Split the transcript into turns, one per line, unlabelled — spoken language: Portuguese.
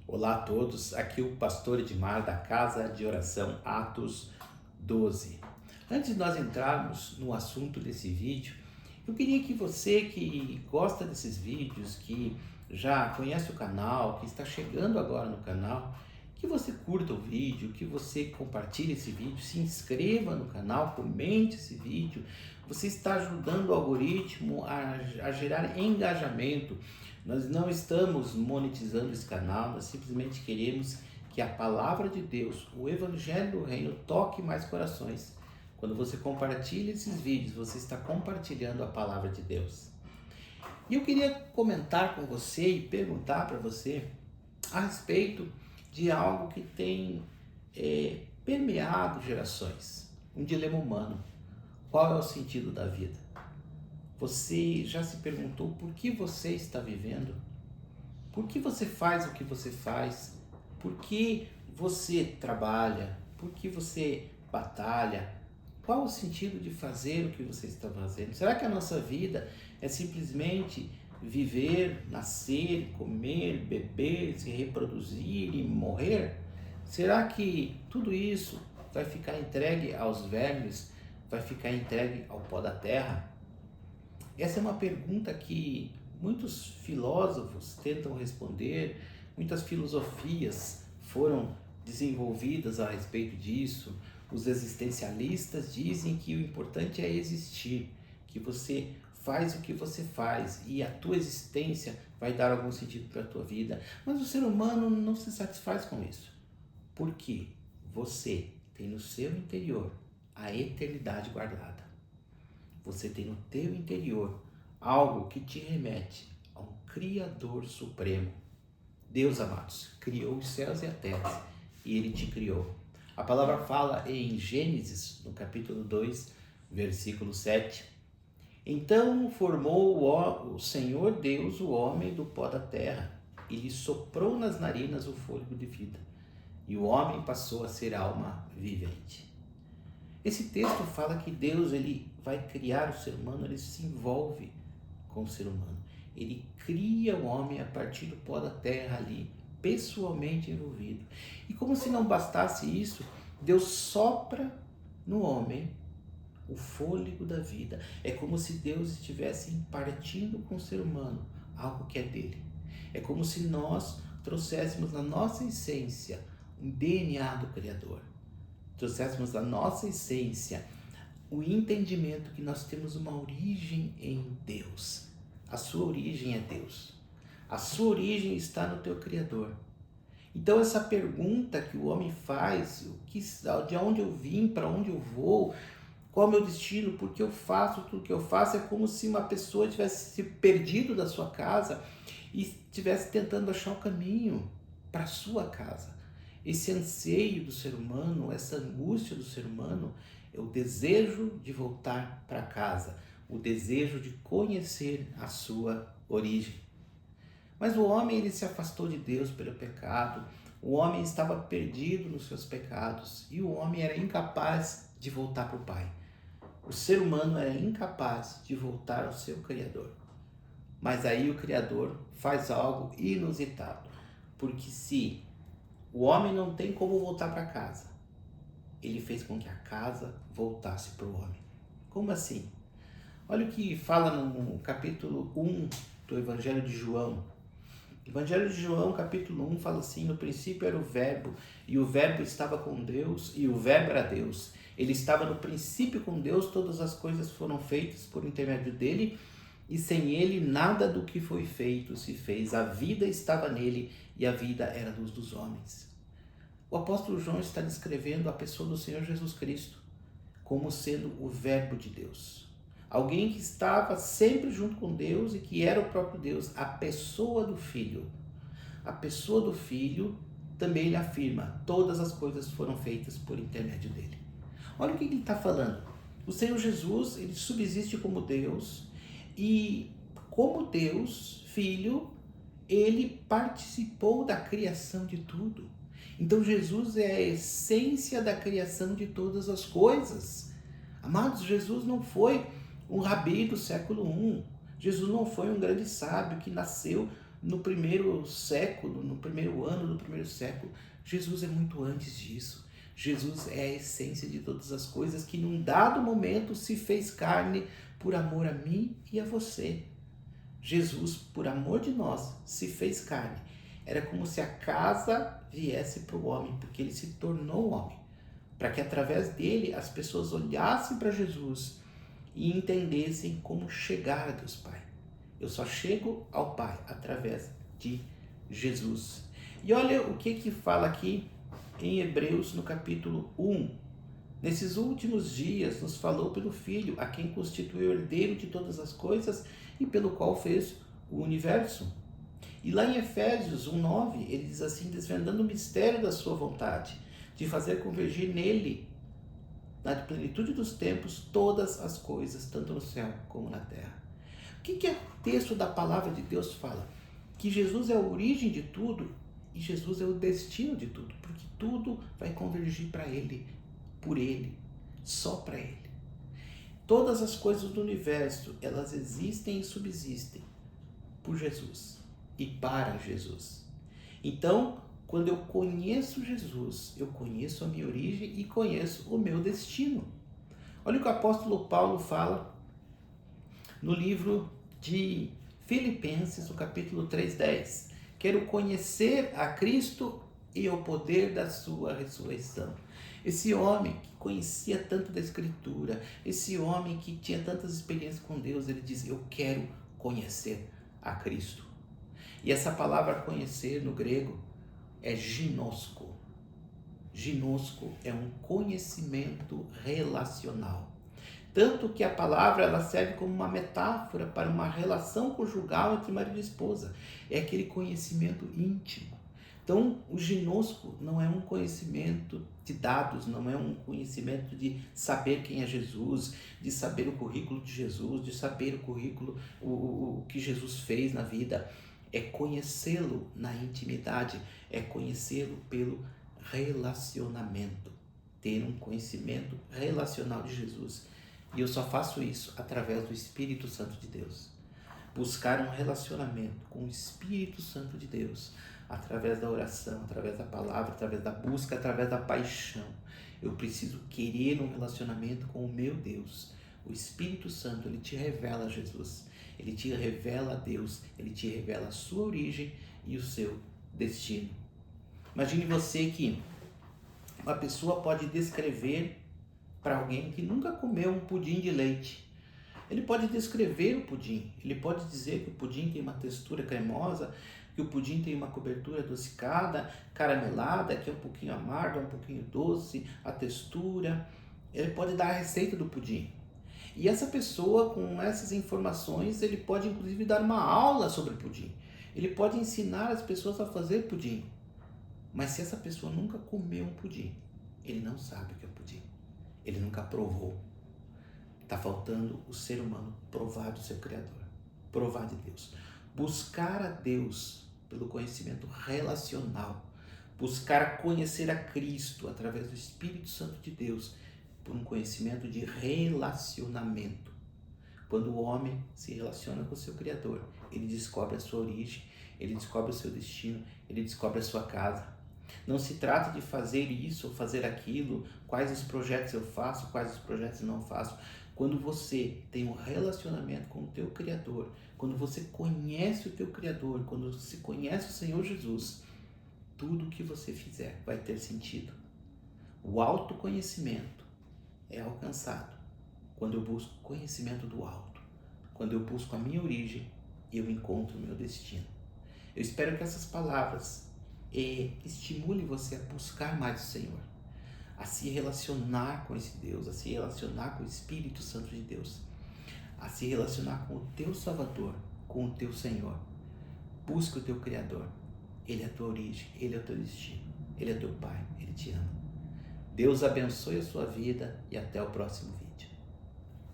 Olá a todos, aqui o pastor Edmar da Casa de Oração Atos 12. Antes de nós entrarmos no assunto desse vídeo, eu queria que você que gosta desses vídeos, que já conhece o canal, que está chegando agora no canal, que você curta o vídeo, que você compartilhe esse vídeo, se inscreva no canal, comente esse vídeo. Você está ajudando o algoritmo a gerar engajamento. Nós não estamos monetizando esse canal, nós simplesmente queremos que a palavra de Deus, o Evangelho do Reino, toque mais corações. Quando você compartilha esses vídeos, você está compartilhando a palavra de Deus. E eu queria comentar com você e perguntar para você a respeito de algo que tem permeado gerações, um dilema humano. Qual é o sentido da vida? Você já se perguntou por que você está vivendo? Por que você faz o que você faz? Por que você trabalha? Por que você batalha? Qual o sentido de fazer o que você está fazendo? Será que a nossa vida é simplesmente viver, nascer, comer, beber, se reproduzir e morrer? Será que tudo isso vai ficar entregue aos vermes? Vai ficar entregue ao pó da terra? Essa é uma pergunta que muitos filósofos tentam responder, muitas filosofias foram desenvolvidas a respeito disso. Os existencialistas dizem que o importante é existir, que você faz o que você faz e a tua existência vai dar algum sentido para a tua vida. Mas o ser humano não se satisfaz com isso, porque você tem no seu interior a eternidade guardada. Você tem no teu interior algo que te remete a um Criador Supremo. Deus, amados, criou os céus e a terra e Ele te criou. A palavra fala em Gênesis, no capítulo 2, versículo 7. Então formou o Senhor Deus o homem do pó da terra e lhe soprou nas narinas o fôlego de vida. E o homem passou a ser alma vivente. Esse texto fala que Deus ele vai criar o ser humano, ele se envolve com o ser humano. Ele cria o homem a partir do pó da terra ali, pessoalmente envolvido. E como se não bastasse isso, Deus sopra no homem o fôlego da vida. É como se Deus estivesse impartindo com o ser humano algo que é dele. É como se nós trouxéssemos na nossa essência um DNA do Criador. Trouxéssemos da nossa essência o entendimento que nós temos uma origem em Deus. A sua origem é Deus. A sua origem está no teu Criador. Então essa pergunta que o homem faz, de onde eu vim, para onde eu vou, qual é o meu destino, por que eu faço tudo que eu faço, é como se uma pessoa tivesse se perdido da sua casa e estivesse tentando achar o caminho para a sua casa. Esse anseio do ser humano, essa angústia do ser humano, é o desejo de voltar para casa, o desejo de conhecer a sua origem. Mas o homem ele se afastou de Deus pelo pecado, o homem estava perdido nos seus pecados e o homem era incapaz de voltar para o Pai. O ser humano era incapaz de voltar ao seu Criador. Mas aí o Criador faz algo inusitado, porque se o homem não tem como voltar para casa, ele fez com que a casa voltasse para o homem. Como assim? Olha o que fala no capítulo 1 do Evangelho de João. Evangelho de João, capítulo 1, fala assim: no princípio era o Verbo, e o Verbo estava com Deus, e o Verbo era Deus. Ele estava no princípio com Deus, todas as coisas foram feitas por intermédio dele, e sem ele nada do que foi feito se fez. A vida estava nele, e a vida era a luz dos homens. O apóstolo João está descrevendo a pessoa do Senhor Jesus Cristo como sendo o Verbo de Deus. Alguém que estava sempre junto com Deus e que era o próprio Deus, a pessoa do Filho. A pessoa do Filho também ele afirma, todas as coisas foram feitas por intermédio dele. Olha o que ele está falando. O Senhor Jesus, ele subsiste como Deus e como Deus, Filho, ele participou da criação de tudo. Então Jesus é a essência da criação de todas as coisas. Amados, Jesus não foi um rabi do século I. Jesus não foi um grande sábio que nasceu no primeiro século, no primeiro ano do primeiro século. Jesus é muito antes disso. Jesus é a essência de todas as coisas, que num dado momento se fez carne por amor a mim e a você. Jesus, por amor de nós, se fez carne. Era como se a casa viesse para o homem, porque ele se tornou homem, para que através dele as pessoas olhassem para Jesus e entendessem como chegar a Deus Pai. Eu só chego ao Pai através de Jesus. E olha o que fala aqui em Hebreus, no capítulo 1. Nesses últimos dias nos falou pelo Filho, a quem constituiu herdeiro de todas as coisas e pelo qual fez o universo. E lá em Efésios 1:9, ele diz assim, desvendando o mistério da sua vontade, de fazer convergir nele, na plenitude dos tempos, todas as coisas, tanto no céu como na terra. O que o texto da palavra de Deus fala? Que Jesus é a origem de tudo e Jesus é o destino de tudo, porque tudo vai convergir para ele, por ele, só para ele. Todas as coisas do universo, elas existem e subsistem por Jesus e para Jesus. Então, quando eu conheço Jesus, eu conheço a minha origem e conheço o meu destino. Olha o que o apóstolo Paulo fala no livro de Filipenses, no capítulo 3:10. Quero conhecer a Cristo e o poder da sua ressurreição. Esse homem que conhecia tanto da Escritura, esse homem que tinha tantas experiências com Deus, ele diz, eu quero conhecer a Cristo. E essa palavra conhecer no grego é ginosko. Ginosko é um conhecimento relacional. Tanto que a palavra ela serve como uma metáfora para uma relação conjugal entre marido e esposa. É aquele conhecimento íntimo. Então, o ginosko não é um conhecimento de dados, não é um conhecimento de saber quem é Jesus, de saber o currículo de Jesus, de saber o currículo, o que Jesus fez na vida. É conhecê-lo na intimidade, é conhecê-lo pelo relacionamento. Ter um conhecimento relacional de Jesus. E eu só faço isso através do Espírito Santo de Deus. Buscar um relacionamento com o Espírito Santo de Deus, através da oração, através da palavra, através da busca, através da paixão. Eu preciso querer um relacionamento com o meu Deus. O Espírito Santo, ele te revela Jesus, ele te revela Deus, ele te revela a sua origem e o seu destino. Imagine você que uma pessoa pode descrever para alguém que nunca comeu um pudim de leite. Ele pode descrever o pudim, ele pode dizer que o pudim tem uma textura cremosa, que o pudim tem uma cobertura adocicada, caramelada, que é um pouquinho amarga, um pouquinho doce, a textura. Ele pode dar a receita do pudim. E essa pessoa, com essas informações, ele pode inclusive dar uma aula sobre pudim. Ele pode ensinar as pessoas a fazer pudim. Mas se essa pessoa nunca comeu um pudim, ele não sabe o que é pudim. Ele nunca provou. Está faltando o ser humano provar do seu Criador, provar de Deus. Buscar a Deus pelo conhecimento relacional. Buscar conhecer a Cristo através do Espírito Santo de Deus por um conhecimento de relacionamento. Quando o homem se relaciona com o seu Criador, ele descobre a sua origem, ele descobre o seu destino, ele descobre a sua casa. Não se trata de fazer isso ou fazer aquilo, quais os projetos eu faço, quais os projetos eu não faço. Quando você tem um relacionamento com o teu Criador, quando você conhece o teu Criador, quando você conhece o Senhor Jesus, tudo o que você fizer vai ter sentido. O autoconhecimento é alcançado quando eu busco conhecimento do alto, quando eu busco a minha origem e eu encontro o meu destino. Eu espero que essas palavras estimule você a buscar mais o Senhor, a se relacionar com esse Deus, a se relacionar com o Espírito Santo de Deus, a se relacionar com o teu Salvador, com o teu Senhor. Busca o teu Criador. Ele é a tua origem, Ele é o teu destino, Ele é teu Pai, Ele te ama. Deus abençoe a sua vida e até o próximo vídeo.